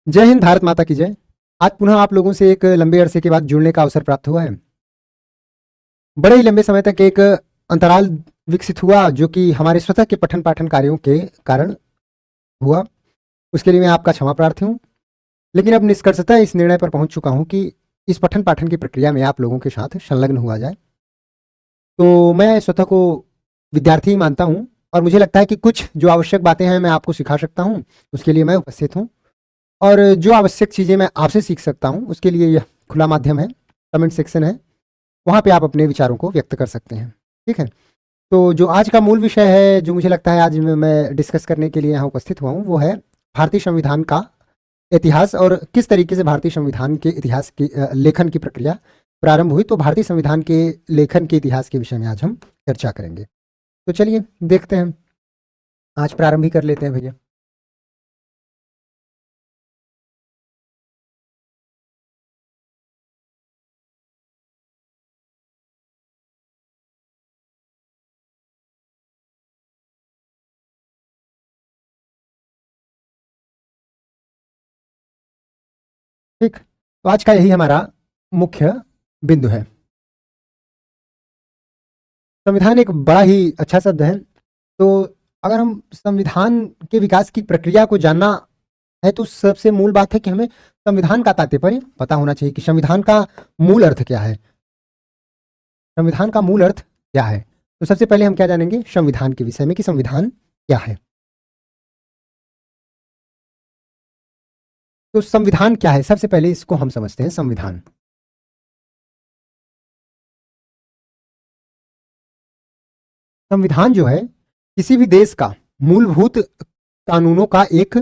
जय हिंद, भारत माता की जय। आज पुनः आप लोगों से एक लंबे अरसे के बाद जुड़ने का अवसर प्राप्त हुआ है। बड़े ही लंबे समय तक एक अंतराल विकसित हुआ जो कि हमारे स्वतः के पठन पाठन कार्यों के कारण हुआ। उसके लिए मैं आपका क्षमा प्रार्थी हूँ। लेकिन अब निष्कर्षतः इस निर्णय पर पहुंच चुका हूं कि इस पठन पाठन की प्रक्रिया में आप लोगों के साथ संलग्न हुआ जाए। तो मैं स्वतः को विद्यार्थी ही मानता हूँ और मुझे लगता है कि कुछ जो आवश्यक बातें हैं मैं आपको सिखा सकता हूँ, उसके लिए मैं उपस्थित हूँ। और जो आवश्यक चीज़ें मैं आपसे सीख सकता हूँ उसके लिए यह खुला माध्यम है, कमेंट सेक्शन है, वहाँ पे आप अपने विचारों को व्यक्त कर सकते हैं। ठीक है, तो जो आज का मूल विषय है, जो मुझे लगता है आज मैं डिस्कस करने के लिए यहाँ उपस्थित हुआ हूँ, वो है भारतीय संविधान का इतिहास और किस तरीके से भारतीय संविधान के इतिहास की लेखन की प्रक्रिया प्रारंभ हुई। तो भारतीय संविधान के लेखन के इतिहास के विषय में आज हम चर्चा करेंगे। तो चलिए देखते हैं, आज प्रारंभ ही कर लेते हैं भैया। ठीक, तो आज का यही हमारा मुख्य बिंदु है। संविधान एक बड़ा ही अच्छा शब्द है। तो अगर हम संविधान के विकास की प्रक्रिया को जानना है तो सबसे मूल बात है कि हमें संविधान का तात्पर्य पता होना चाहिए कि संविधान का मूल अर्थ क्या है। संविधान का मूल अर्थ क्या है? तो सबसे पहले हम क्या जानेंगे संविधान के विषय में कि संविधान क्या है। तो संविधान क्या है, सबसे पहले इसको हम समझते हैं। संविधान संविधान जो है किसी भी देश का मूलभूत कानूनों का एक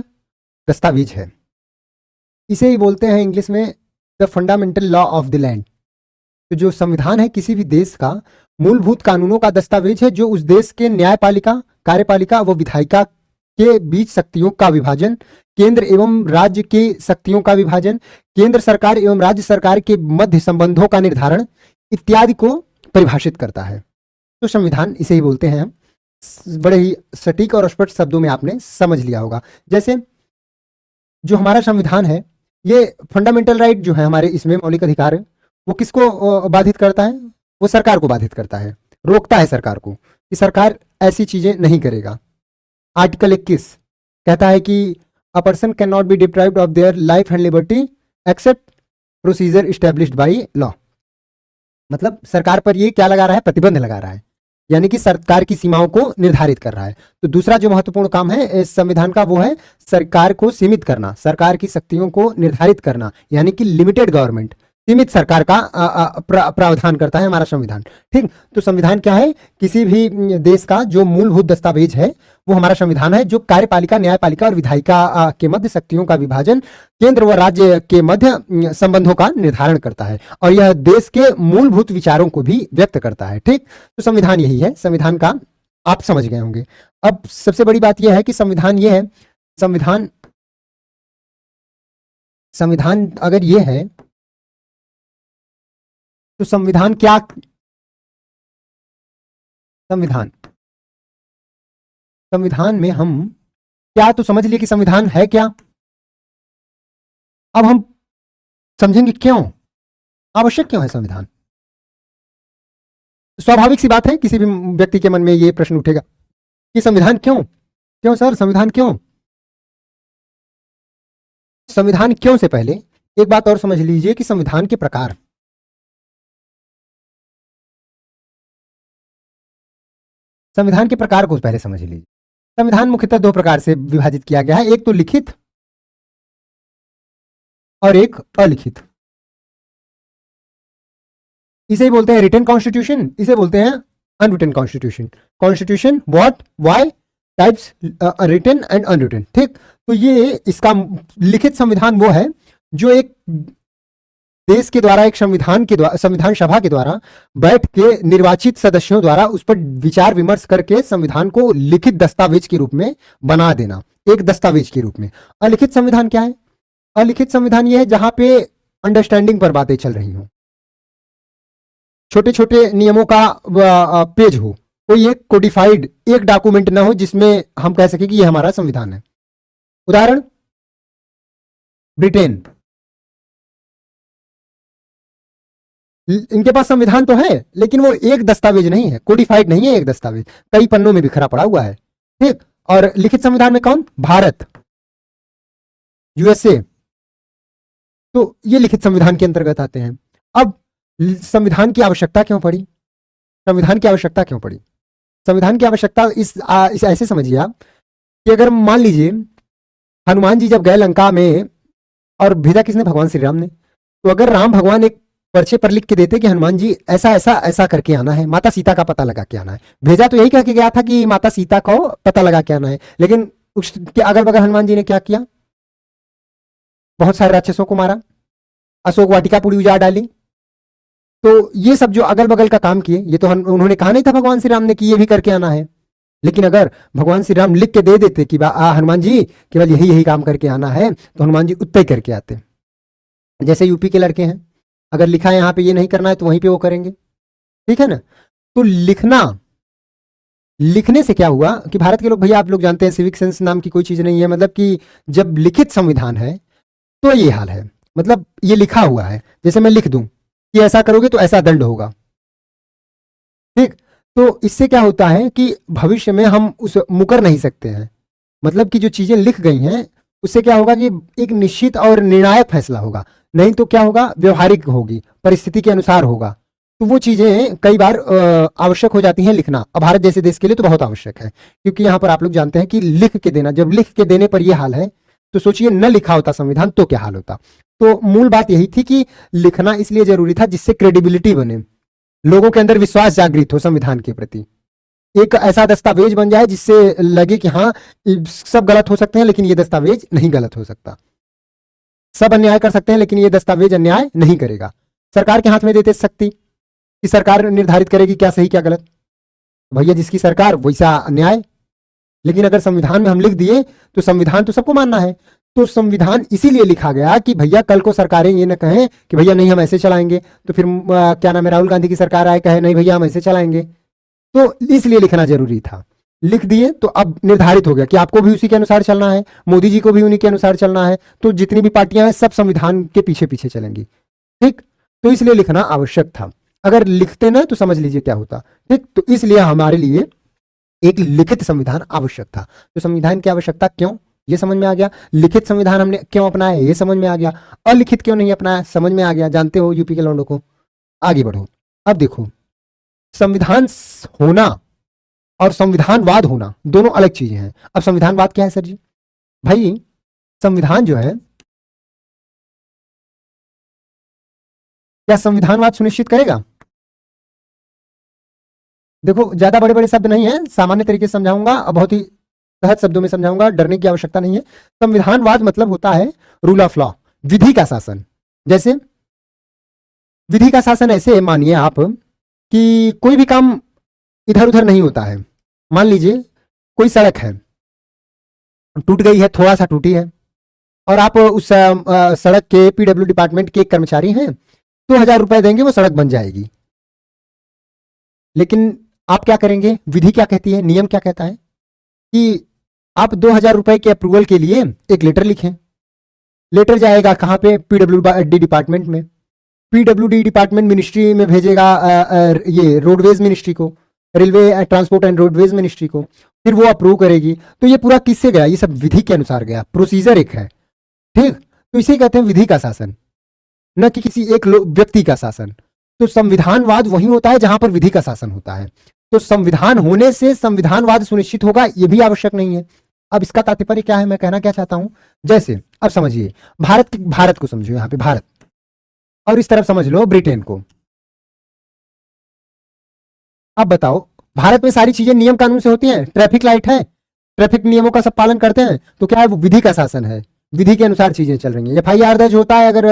दस्तावेज है। इसे ही बोलते हैं इंग्लिश में the fundamental law of the land. तो जो संविधान है किसी भी देश का मूलभूत कानूनों का दस्तावेज है, जो उस देश के न्यायपालिका, कार्यपालिका व विधायिका के बीच शक्तियों का विभाजन, केंद्र एवं राज्य की शक्तियों का विभाजन, केंद्र सरकार एवं राज्य सरकार के मध्य संबंधों का निर्धारण इत्यादि को परिभाषित करता है। तो संविधान इसे ही बोलते हैं हम। बड़े ही सटीक और स्पष्ट शब्दों में आपने समझ लिया होगा। जैसे जो हमारा संविधान है, ये फंडामेंटल राइट जो है हमारे, इसमें मौलिक अधिकार है, वो किसको बाधित करता है? वो सरकार को बाधित करता है, रोकता है सरकार को कि सरकार ऐसी चीजें नहीं करेगा। आर्टिकल 21 कहता है कि a person can not be deprived of their life and liberty accept procedure established by law. मतलब सरकार पर ये क्या लगा रहा है? प्रतिबंध लगा रहा है, यानी कि सरकार की सीमाओं को निर्धारित कर रहा है। तो दूसरा जो महत्वपूर्ण काम है इस संविधान का, वो है सरकार को सीमित करना, सरकार की शक्तियों को निर्धारित करना, यानी कि लिमिटेड गवर्नमेंट, सीमित सरकार का प्रावधान करता है हमारा संविधान। ठीक, तो संविधान क्या है? किसी भी देश का जो मूलभूत दस्तावेज है वो हमारा संविधान है, जो कार्यपालिका, न्यायपालिका और विधायिका के मध्य शक्तियों का विभाजन, केंद्र व राज्य के मध्य संबंधों का निर्धारण करता है और यह देश के मूलभूत विचारों को भी व्यक्त करता है। ठीक, तो संविधान यही है। संविधान का आप समझ गए होंगे। अब सबसे बड़ी बात यह है कि संविधान ये है, संविधान संविधान अगर ये है तो संविधान क्या? संविधान संविधान में हम क्या तो समझ लिए कि संविधान है क्या। अब हम समझेंगे क्यों आवश्यक, क्यों है संविधान। स्वाभाविक सी बात है, किसी भी व्यक्ति के मन में ये प्रश्न उठेगा कि संविधान क्यों, क्यों सर, संविधान क्यों। संविधान क्यों से पहले एक बात और समझ लीजिए कि संविधान के प्रकार। संविधान के प्रकार को पहले समझ लीजिए। संविधान मुख्यतः दो प्रकार से विभाजित किया गया है, एक तो लिखित और एक अलिखित। इसे बोलते हैं रिटन कॉन्स्टिट्यूशन, इसे बोलते हैं unwritten constitution. Constitution what, why, types, written and unwritten. ठीक, तो ये इसका लिखित संविधान वो है जो एक देश के द्वारा, एक संविधान के द्वारा, संविधान सभा के द्वारा बैठ के निर्वाचित सदस्यों द्वारा उस पर विचार विमर्श करके संविधान को लिखित दस्तावेज के रूप में बना देना, एक दस्तावेज के रूप में। अलिखित संविधान क्या है? अलिखित संविधान यह है जहां पे अंडरस्टैंडिंग पर बातें चल रही हो, छोटे छोटे नियमों का पेज हो, कोई एक कोडिफाइड एक डॉक्यूमेंट ना हो जिसमें हम कह सके कि यह हमारा संविधान है। उदाहरण, ब्रिटेन, इनके पास संविधान तो है लेकिन वो एक दस्तावेज नहीं है, कोडिफाइड नहीं है एक दस्तावेज, कई पन्नों में बिखरा पड़ा हुआ है, ठीक। और लिखित संविधान में कौन? भारत, यूएसए, तो ये लिखित संविधान के अंतर्गत आते हैं। अब संविधान की आवश्यकता क्यों पड़ी? संविधान की आवश्यकता क्यों पड़ी? संविधान की आवश्यकता इस ऐसे समझिए आप कि अगर मान लीजिए हनुमान जी जब गए लंका में, और भेजा किसने? भगवान श्री राम ने। तो अगर राम भगवान एक पर्चे पर लिख के देते कि हनुमान जी ऐसा ऐसा ऐसा करके आना है, माता सीता का पता लगा के आना है, भेजा तो यही कह के गया था कि माता सीता को पता लगा के आना है, लेकिन उसके अगल बगल हनुमान जी ने क्या किया? बहुत सारे राक्षसों को मारा, अशोक वाटिका पूरी उजाड़ डाली। तो ये सब जो अगल बगल का काम किए, ये तो उन्होंने कहा नहीं था भगवान श्री राम ने कि ये भी करके आना है, लेकिन अगर भगवान श्री राम लिख के दे देते कि हनुमान जी केवल यही यही काम करके आना है, तो हनुमान जी उत्ते करके आते। जैसे यूपी के लड़के हैं, अगर लिखा है यहाँ पे ये नहीं करना है तो वहीं पे वो करेंगे, ठीक है ना। तो लिखने से क्या हुआ कि भारत के लोग, भैया आप लोग जानते हैं सिविक सेंस नाम की कोई चीज नहीं है, मतलब कि जब लिखित संविधान है तो ये हाल है, मतलब ये लिखा हुआ है, जैसे मैं लिख दूं कि ऐसा करोगे तो ऐसा दंड होगा, ठीक। तो इससे क्या होता है कि भविष्य में हम उस मुकर नहीं सकते हैं, मतलब कि जो चीजें लिख गई हैं उससे क्या होगा कि एक निश्चित और निर्णायक फैसला होगा, नहीं तो क्या होगा? व्यवहारिक होगी, परिस्थिति के अनुसार होगा। तो वो चीजें कई बार आवश्यक हो जाती हैं लिखना। अब भारत जैसे देश के लिए तो बहुत आवश्यक है, क्योंकि यहां पर आप लोग जानते हैं कि लिख के देना, जब लिख के देने पर यह हाल है तो सोचिए न लिखा होता संविधान तो क्या हाल होता। तो मूल बात यही थी कि लिखना इसलिए जरूरी था जिससे क्रेडिबिलिटी बने, लोगों के अंदर विश्वास जागृत हो संविधान के प्रति, एक ऐसा दस्तावेज बन जाए जिससे लगे कि हाँ सब गलत हो सकते हैं लेकिन ये दस्तावेज नहीं गलत हो सकता, सब अन्याय कर सकते हैं लेकिन ये दस्तावेज अन्याय नहीं करेगा। सरकार के हाथ में देते शक्ति कि सरकार निर्धारित करेगी क्या सही क्या गलत, भैया जिसकी सरकार वैसा अन्याय। लेकिन अगर संविधान में हम लिख दिए तो संविधान तो सबको मानना है, तो संविधान इसीलिए लिखा गया कि भैया कल को सरकारें ये ना कहें कि भैया नहीं हम ऐसे चलाएंगे, तो फिर क्या नाम है राहुल गांधी की सरकार आए कहे नहीं भैया हम ऐसे चलाएंगे, तो इसलिए लिखना जरूरी था। लिख दिए तो अब निर्धारित हो गया कि आपको भी उसी के अनुसार चलना है, मोदी जी को भी उन्हीं के अनुसार चलना है, तो जितनी भी पार्टियां हैं सब संविधान के पीछे पीछे चलेंगी, ठीक। तो इसलिए लिखना आवश्यक था, अगर लिखते ना तो समझ लीजिए क्या होता, ठीक। तो इसलिए हमारे लिए एक लिखित संविधान आवश्यक था। तो संविधान की आवश्यकता क्यों, ये समझ में आ गया। लिखित संविधान हमने क्यों अपनाया, ये समझ में आ गया। अलिखित क्यों नहीं अपनाया, समझ में आ गया। जानते हो यूपी के लौंडों को। आगे बढ़ो। अब देखो, संविधान होना और संविधानवाद होना दोनों अलग चीजें हैं। अब संविधानवाद क्या है सर जी? भाई संविधान जो है, क्या संविधानवाद सुनिश्चित करेगा? देखो ज्यादा बड़े बड़े शब्द नहीं है, सामान्य तरीके से समझाऊंगा और बहुत ही सहज शब्दों में समझाऊंगा, डरने की आवश्यकता नहीं है। संविधानवाद मतलब होता है रूल ऑफ लॉ, विधि का शासन। जैसे विधि का शासन ऐसे मानिए आप कि कोई भी काम इधर उधर नहीं होता है। मान लीजिए कोई सड़क है, टूट गई है, थोड़ा सा टूटी है, और आप उस सड़क के पीडब्ल्यू डिपार्टमेंट के कर्मचारी हैं, 2000 रुपए देंगे वो सड़क बन जाएगी। लेकिन आप क्या करेंगे? विधि क्या कहती है, नियम क्या कहता है कि आप 2000 रुपए के अप्रूवल के लिए एक लेटर लिखें। लेटर जाएगा कहां पे? पीडब्ल्यूडी डिपार्टमेंट में। पीडब्ल्यूडी डिपार्टमेंट मिनिस्ट्री में भेजेगा ये रोडवेज मिनिस्ट्री को, railway transport and roadways ministry को, फिर वो अप्रूव करेगी। तो ये पूरा किससे गया? ये सब विधि के अनुसार गया, प्रोसीजर एक है, ठीक। तो इसे कहते हैं विधि का शासन, न कि किसी एक व्यक्ति का शासन। तो संविधानवाद वही होता है जहां पर विधि का शासन होता है। तो संविधान होने से संविधानवाद सुनिश्चित होगा, यह भी आवश्यक नहीं है। अब इसका तात्पर्य क्या है, मैं कहना क्या चाहता हूं, जैसे अब समझिए भारत को समझो, यहां पे भारत, और इस तरफ समझ लो ब्रिटेन को। अब बताओ, भारत में सारी चीजें नियम कानून से होती हैं। ट्रैफिक लाइट है, ट्रैफिक नियमों का सब पालन करते हैं, तो क्या है? वो विधि का शासन है, विधि के अनुसार चीजें चल रही हैं। एफआईआर दर्ज होता है, अगर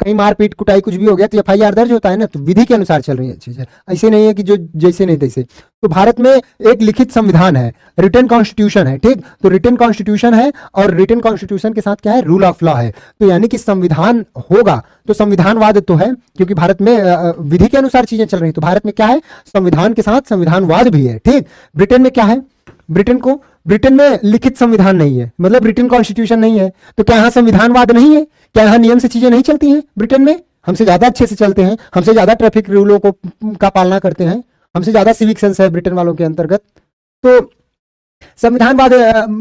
कहीं मारपीट कुटाई कुछ भी हो गया तो एफआईआर दर्ज होता है ना, तो विधि के अनुसार चल रही है चीजें, ऐसे नहीं है कि जो जैसे नहीं तैसे। तो भारत में एक लिखित संविधान है, रिटन कॉन्स्टिट्यूशन है, ठीक। तो रिटन कॉन्स्टिट्यूशन है, और रिटन कॉन्स्टिट्यूशन के साथ क्या है? रूल ऑफ लॉ है। तो यानी कि संविधान होगा तो संविधानवाद तो है, क्योंकि भारत में विधि के अनुसार चीजें चल रही। तो भारत में क्या है? संविधान के साथ संविधानवाद भी है, ठीक। ब्रिटेन में क्या है? ब्रिटेन में लिखित संविधान नहीं है, मतलब रिटन कॉन्स्टिट्यूशन नहीं है। तो क्या यहां संविधानवाद नहीं है? क्या यहाँ नियम से चीजें नहीं चलती हैं? ब्रिटेन में हमसे ज्यादा अच्छे से चलते हैं, हमसे ज्यादा ट्रैफिक रूलों को का पालना करते हैं, हमसे ज्यादा सिविक सेंस है ब्रिटेन वालों के अंतर्गत। तो संविधानवाद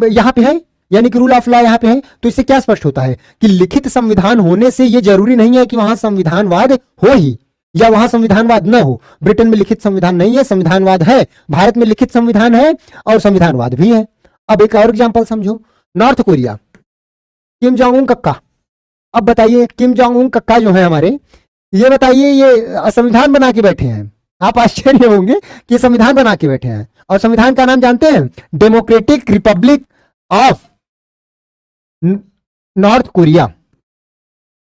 यहाँ पे है, यानी कि रूल ऑफ लॉ यहाँ पे है। तो इससे क्या स्पष्ट होता है कि लिखित संविधान होने से यह जरूरी नहीं है कि वहां संविधानवाद हो ही या वहां संविधानवाद न हो। ब्रिटेन में लिखित संविधान नहीं है, संविधानवाद है। भारत में लिखित संविधान है और संविधानवाद भी है। अब एक और एग्जांपल समझो, north Korea, Kim Jong Un कक्का। अब बताइए, किम जोंग उन कक्का जो है हमारे, ये बताइए ये संविधान बना के बैठे हैं। आप आश्चर्य होंगे कि संविधान बना के बैठे हैं, और संविधान का नाम जानते हैं? Democratic republic of North Korea.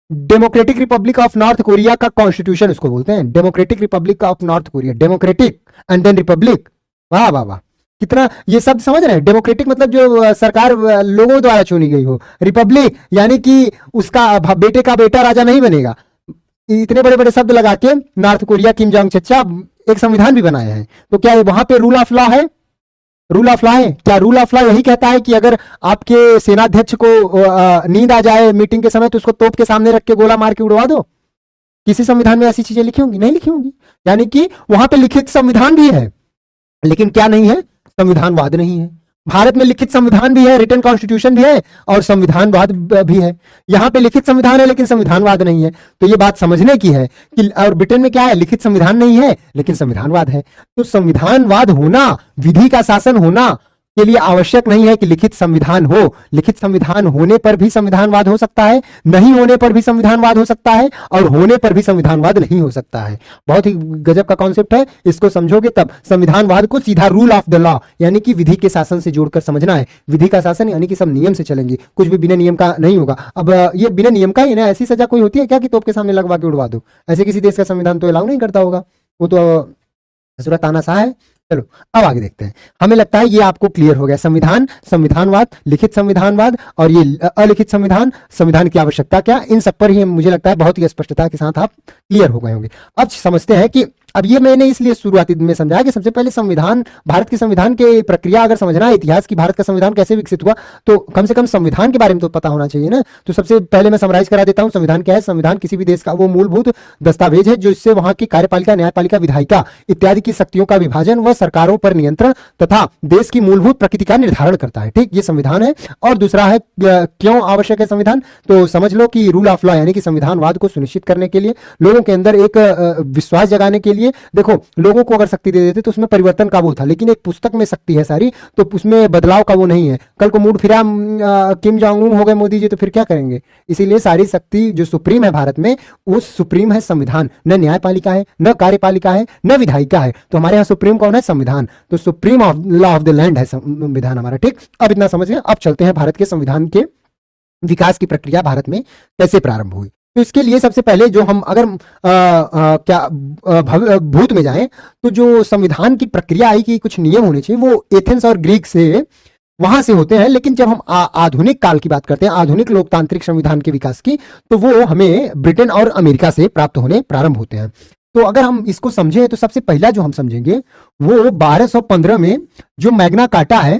Democratic republic of North Korea का कॉन्स्टिट्यूशन उसको बोलते हैं, democratic republic of North Korea. Democratic and then republic. वाह वाह वाह, कितना ये शब्द समझ रहे हैं? डेमोक्रेटिक मतलब जो सरकार लोगों द्वारा चुनी गई हो, रिपब्लिक यानी कि उसका बेटे का बेटा राजा नहीं बनेगा। इतने बड़े बड़े शब्द लगा के नॉर्थ कोरिया किम जोंग चचा एक संविधान भी बनाए हैं। तो क्या वहां पे रूल ऑफ लॉ है? रूल ऑफ लॉ है क्या? रूल ऑफ लॉ यही कहता है कि अगर आपके सेनाध्यक्ष को नींद आ जाए मीटिंग के समय तो उसको तोप के सामने रख के गोला मार के उड़वा दो? किसी संविधान में ऐसी चीजें लिखी होंगी? नहीं लिखी होंगी। यानी कि वहां पे लिखित संविधान भी है, लेकिन क्या नहीं है? संविधानवाद नहीं है। भारत में लिखित संविधान भी है, रिटन कॉन्स्टिट्यूशन भी है और संविधानवाद भी है। यहां पे लिखित संविधान है लेकिन संविधानवाद नहीं है। तो ये बात समझने की है कि, और ब्रिटेन में क्या है? लिखित संविधान नहीं है लेकिन संविधानवाद है। तो संविधानवाद होना, विधि का शासन होना के लिए आवश्यक नहीं है कि लिखित संविधान हो। लिखित संविधान होने पर भी संविधानवाद हो सकता है, नहीं होने पर भी संविधानवाद हो सकता है, और होने पर भी संविधानवाद नहीं हो सकता है। बहुत ही गजब का कॉन्सेप्ट है, इसको समझोगे तब। संविधानवाद को सीधा रूल ऑफ द लॉ यानी कि विधि के शासन से जोड़कर समझना है। विधि का शासन यानी कि सब नियम से चलेंगे, कुछ भी बिना नियम का नहीं होगा। अब ये बिना नियम का ही ना, ऐसी सजा कोई होती है क्या कि तोप के सामने लगवा के उड़वा दो? ऐसे किसी देश का संविधान तो अलाउ नहीं करता होगा, वो तो सूरत तानाशाह है। चलो अब आगे देखते हैं। हमें लगता है ये आपको क्लियर हो गया, संविधान, संविधानवाद, लिखित संविधानवाद और ये अलिखित संविधान, संविधान की आवश्यकता क्या, इन सब पर ही मुझे लगता है बहुत ही स्पष्टता के साथ आप क्लियर हो गए होंगे। अब समझते हैं कि अब ये मैंने इसलिए शुरुआती में समझाया कि सबसे पहले संविधान, भारत के संविधान के प्रक्रिया अगर समझना है, इतिहास की भारत का संविधान कैसे विकसित हुआ, तो कम से कम संविधान के बारे में तो पता होना चाहिए ना। तो सबसे पहले मैं समराइज करा देता हूं, संविधान क्या है। संविधान किसी भी देश का वो मूलभूत दस्तावेज है जो इससे वहां की कार्यपालिका, न्यायपालिका, विधायिका इत्यादि की शक्तियों का विभाजन व सरकारों पर नियंत्रण तथा देश की मूलभूत प्रकृति का निर्धारण करता है। ठीक, ये संविधान है। और दूसरा है क्यों आवश्यक है संविधान, तो समझ लो कि रूल ऑफ लॉ यानी कि संविधानवाद को सुनिश्चित करने के लिए, लोगों के अंदर एक विश्वास जगाने के लिए। देखो, लोगों को अगर शक्ति दे देते तो उसमें परिवर्तन का वो था, लेकिन एक पुस्तक में शक्ति है सारी, तो उसमें बदलाव का वो नहीं है। कल को मूड फिरा किम जोंग उन हो गए मोदी जी, तो फिर क्या करेंगे? इसीलिए सारी शक्ति जो सुप्रीम है भारत में, वो सुप्रीम है संविधान। न न्यायपालिका है, न कार्यपालिका है, न विधायिका है। तो हमारे यहाँ सुप्रीम कौन है? संविधान। तो supreme of law of the land है संविधान हमारा। ठीक, अब इतना समझ गए। अब चलते हैं भारत के संविधान के विकास की प्रक्रिया भारत में कैसे प्रारंभ हुई। तो इसके लिए सबसे पहले जो हम अगर भूत में जाएं, तो जो संविधान की प्रक्रिया आई कि कुछ नियम होने चाहिए, वो एथेंस और ग्रीक से, वहां से होते हैं। लेकिन जब हम आधुनिक काल की बात करते हैं, आधुनिक लोकतांत्रिक संविधान के विकास की, तो वो हमें ब्रिटेन और अमेरिका से प्राप्त होने प्रारंभ होते हैं। तो अगर हम इसको समझें तो सबसे पहला जो हम समझेंगे वो 1215 में जो मैग्ना कार्टा है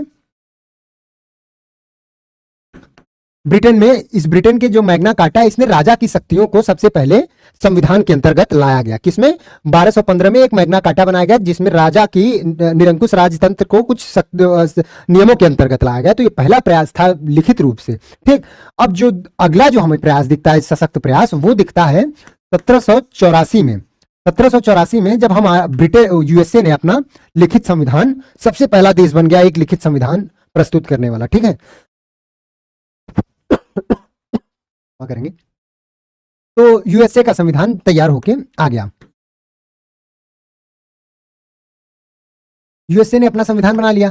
ब्रिटेन में, इस ब्रिटेन के जो मैग्ना कार्टा है, इसने राजा की शक्तियों को सबसे पहले संविधान के अंतर्गत लाया गया। किसमें? 1215 में एक मैग्ना कार्टा बनाया गया जिसमें राजा की निरंकुश राजतंत्र को कुछ नियमों के अंतर्गत लाया गया। तो ये पहला प्रयास था लिखित रूप से। ठीक, अब जो अगला जो हमें प्रयास दिखता है, सशक्त प्रयास, वो दिखता है 1784 में। 1784 में जब हम ब्रिटेन, यूएसए ने अपना लिखित संविधान, सबसे पहला देश बन गया एक लिखित संविधान प्रस्तुत करने वाला। ठीक है, करेंगे तो यूएसए का संविधान तैयार होके आ गया। यूएसए ने अपना संविधान बना लिया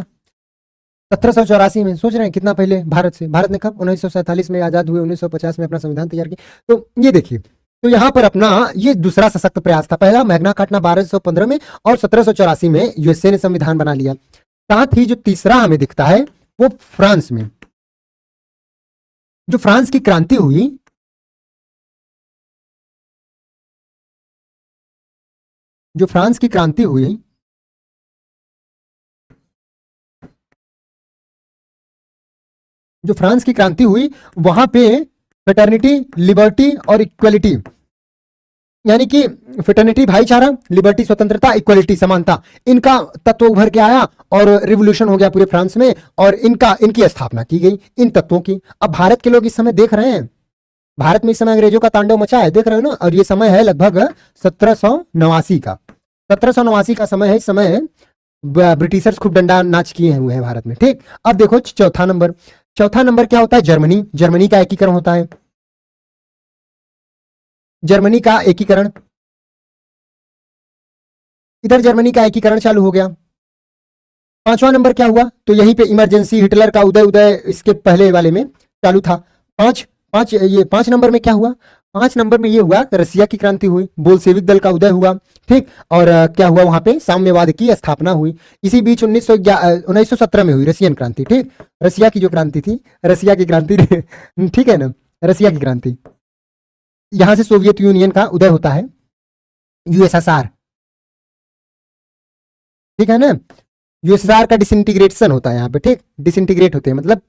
1784 में। सोच रहे हैं कितना पहले भारत से। भारत ने कब? 1947 में आजाद हुए, 1950 में अपना संविधान तैयार किया। तो ये देखिए, तो यहां पर अपना ये दूसरा सशक्त प्रयास था। पहला मैग्ना कार्टा 1215 में, और 1784 में यूएसए ने संविधान बना लिया। साथ ही जो तीसरा हमें दिखता है वो फ्रांस में, जो फ्रांस की क्रांति हुई, जो फ्रांस की क्रांति हुई, जो फ्रांस की क्रांति हुई, वहां पे फ्रेटर्निटी, लिबर्टी और इक्वलिटी, यानी कि फ्रेटर्निटी भाईचारा, लिबर्टी स्वतंत्रता, इक्वलिटी समानता, इनका तत्व उभर के आया और रिवोल्यूशन हो गया पूरे फ्रांस में और इनकी स्थापना की गई इन तत्वों की। अब भारत के लोग इस समय देख रहे हैं, भारत में इस समय अंग्रेजों का तांडव मचा है, देख रहे हो ना। और ये समय है लगभग 1789 का, 1789 का समय है। इस समय ब्रिटिशर्स खूब डंडा नाच किए हुए हैं भारत में। ठीक, अब देखो चौथा नंबर, चौथा नंबर क्या होता है? जर्मनी। जर्मनी का एकीकरण होता है, जर्मनी का एकीकरण, इधर जर्मनी का एकीकरण चालू हो गया। पांचवा नंबर क्या हुआ? तो यहीं पे इमरजेंसी, हिटलर का उदय इसके पहले वाले में चालू था। पांच नंबर में क्या हुआ? 5 नंबर में ये हुआ रसिया की क्रांति हुई, बोल्शेविक दल का उदय हुआ। ठीक, और क्या हुआ? वहां पे साम्यवाद की स्थापना हुई। इसी बीच 1917 में हुई रशियन क्रांति। ठीक, रसिया की जो क्रांति थी, रसिया की क्रांति ठीक है ना, रसिया की क्रांति, यहां से सोवियत यूनियन का उदय होता है, यूएसएसआर। ठीक है ना, यूएसएसआर का डिसइंटीग्रेशन होता है यहाँ पे। ठीक, डिसइंटीग्रेट होते हैं मतलब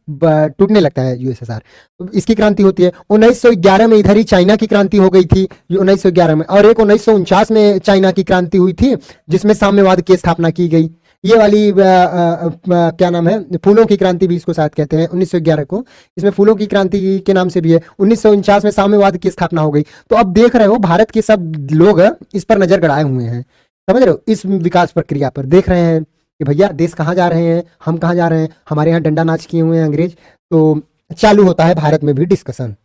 टूटने लगता है यूएसएसआर, तो इसकी क्रांति होती है। 1911 में इधर ही चाइना की क्रांति हो गई थी, 1911 में, और एक 1949 में चाइना की क्रांति हुई थी जिसमें साम्यवाद की स्थापना की गई। ये वाली क्या नाम है, फूलों की क्रांति भी इसको शायद कहते हैं, 1911 को, इसमें फूलों की क्रांति के नाम से भी है। 1949 में साम्यवाद की स्थापना हो गई। तो अब देख रहे हो भारत के सब लोग इस पर नजर गड़ाए हुए हैं, समझ रहे हो, इस विकास प्रक्रिया पर देख रहे हैं कि भैया देश कहाँ जा रहे हैं, हम कहाँ जा रहे हैं, हमारे यहाँ डंडा नाच किए हुए हैं अंग्रेज। तो चालू होता है भारत में भी डिस्कशन।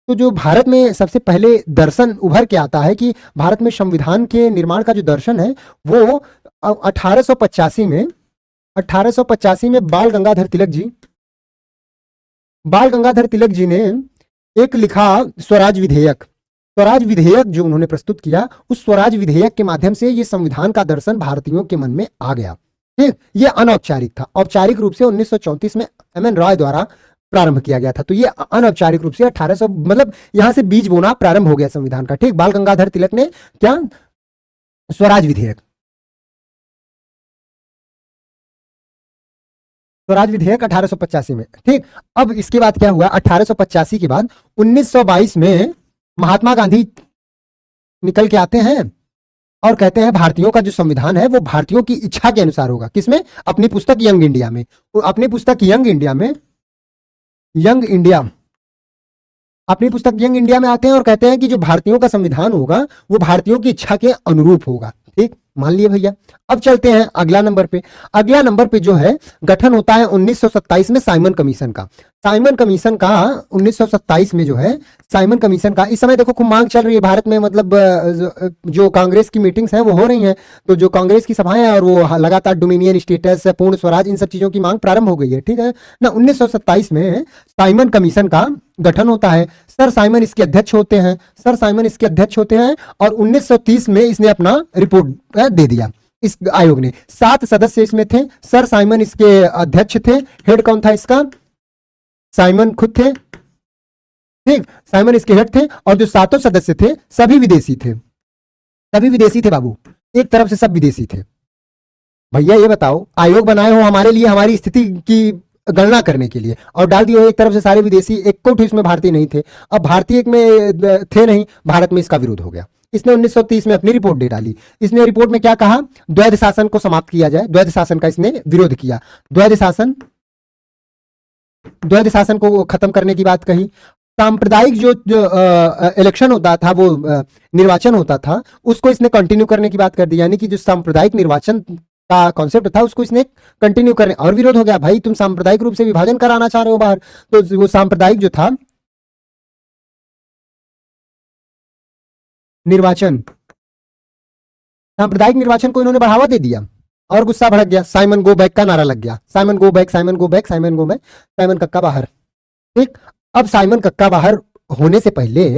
तो जो भारत में सबसे पहले दर्शन उभर के आता है कि भारत में संविधान के निर्माण का जो दर्शन है वो 1885 में, 1885 में बाल गंगाधर तिलक जी ने एक लिखा स्वराज विधेयक। स्वराज विधेयक जो उन्होंने प्रस्तुत किया, उस स्वराज विधेयक के माध्यम से ये संविधान का दर्शन भारतीयों के मन में आ गया। ठीक, ये अनौपचारिक था। औपचारिक रूप से 1934 में एम.एन. रॉय द्वारा प्रारंभ किया गया था। तो ये अनौपचारिक रूप से 1800 मतलब यहां से बीज बोना प्रारंभ हो गया संविधान का। ठीक, बाल गंगाधर तिलक ने क्या, स्वराज विधेयक, स्वराज विधेयक 1885 में। ठीक, अब इसके बाद क्या हुआ? 1885 के बाद 1922 में महात्मा गांधी निकल के आते हैं और कहते हैं भारतीयों का जो संविधान है वो भारतीयों की इच्छा के अनुसार होगा। किसमें? अपनी पुस्तक यंग इंडिया में। अपनी पुस्तक यंग इंडिया में, अपनी पुस्तक यंग इंडिया में आते हैं और कहते हैं कि जो भारतीयों का संविधान होगा वो भारतीयों की इच्छा के अनुरूप होगा। ठीक, मान लिए भैया। अब चलते हैं अगला नंबर पे। अगला नंबर पे जो है गठन होता है 1927 में साइमन कमीशन का। साइमन कमीशन का 1927 में जो है, साइमन कमीशन का, इस समय देखो खूब मांग चल रही है भारत में, मतलब जो कांग्रेस की मीटिंग्स हैं वो हो रही हैं, तो जो कांग्रेस की सभाएं हैं और वो लगातार डोमिनियन स्टेटस, पूर्ण स्वराज, इन सब चीजों की मांग प्रारंभ हो गई है। ठीक है ना, 1927 में साइमन कमीशन का गठन होता है। सर साइमन इसके अध्यक्ष होते हैं, सर साइमन इसके अध्यक्ष होते हैं और 1930 में इसने अपना रिपोर्ट दे दिया। इस आयोग ने 7 सदस्य इसमें थे, सर साइमन इसके अध्यक्ष थे। हेड कौन था इसका? साइमन खुद थे। ठीक, साइमन इसके हेड थे और जो 7 सदस्य थे सभी विदेशी थे, सभी विदेशी थे बाबू, एक तरफ से सब विदेशी थे। भैया ये बताओ, आयोग बनाए हो हमारे लिए, हमारी स्थिति की गणना करने के लिए, और डाल दिए हो एक तरफ से सारे विदेशी, एक कोठ इसमें भारतीय नहीं थे। अब भारतीय में थे नहीं, भारत में इसका विरोध हो गया। इसने 1930 में अपनी रिपोर्ट दे डाली। इसने रिपोर्ट में क्या कहा? द्वैध शासन को समाप्त किया जाए, द्वैध शासन का इसने विरोध किया। द्वैध शासन को खत्म करने की बात कही। सांप्रदायिक जो इलेक्शन होता था, वो निर्वाचन होता था, उसको इसने कंटिन्यू करने की बात कर दी। यानी कि जो सांप्रदायिक निर्वाचन का कॉन्सेप्ट था उसको इसने कंटिन्यू करने, और विरोध हो गया। भाई तुम सांप्रदायिक रूप से विभाजन कराना चाह रहे हो बाहर, तो वो सांप्रदायिक जो था निर्वाचन, सांप्रदायिक निर्वाचन को इन्होंने बढ़ावा दे दिया और गुस्सा भड़क गया। साइमन गो बैक का नारा लग गया, Simon go back, Simon go back, Simon go back, Simon कक्का बाहर। ठीक, अब साइमन कक्का बाहर होने से पहले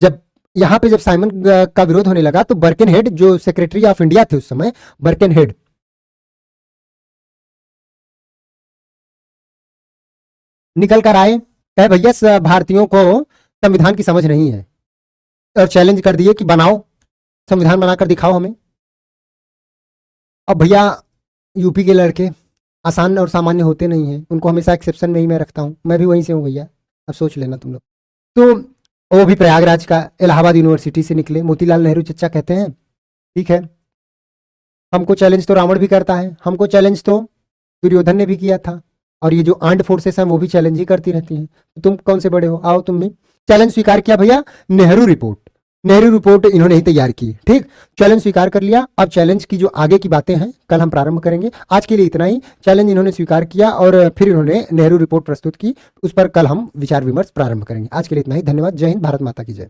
जब यहां पे जब साइमन का विरोध होने लगा तो बर्किनहेड जो सेक्रेटरी ऑफ इंडिया थे उस समय, बर्किनहेड निकल कर आए, कहे भैया भारतीयों को संविधान की समझ नहीं है, और चैलेंज कर दिए कि बनाओ संविधान, बनाकर दिखाओ हमें। अब भैया यूपी के लड़के आसान और सामान्य होते नहीं हैं, उनको हमेशा एक्सेप्शन में ही मैं रखता हूँ, मैं भी वहीं से हूँ भैया, अब सोच लेना तुम लोग। तो वो भी प्रयागराज का, इलाहाबाद यूनिवर्सिटी से निकले। मोतीलाल नेहरू चचा कहते हैं ठीक है, हमको चैलेंज तो रावण भी करता है, हमको चैलेंज तो दुर्योधन ने भी किया था, और ये जो आर्म्ड फोर्सेस हैं वो भी चैलेंज ही करती रहती हैं, तो तुम कौन से बड़े हो, आओ तुम भी। चैलेंज स्वीकार किया भैया, नेहरू रिपोर्ट, नेहरू रिपोर्ट इन्होंने ही तैयार की, ठीक, चैलेंज स्वीकार कर लिया। अब चैलेंज की जो आगे की बातें हैं कल हम प्रारंभ करेंगे, आज के लिए इतना ही। चैलेंज इन्होंने स्वीकार किया और फिर इन्होंने नेहरू रिपोर्ट प्रस्तुत की, उस पर कल हम विचार विमर्श प्रारंभ करेंगे। आज के लिए इतना ही, धन्यवाद, जय हिंद, भारत माता की जय।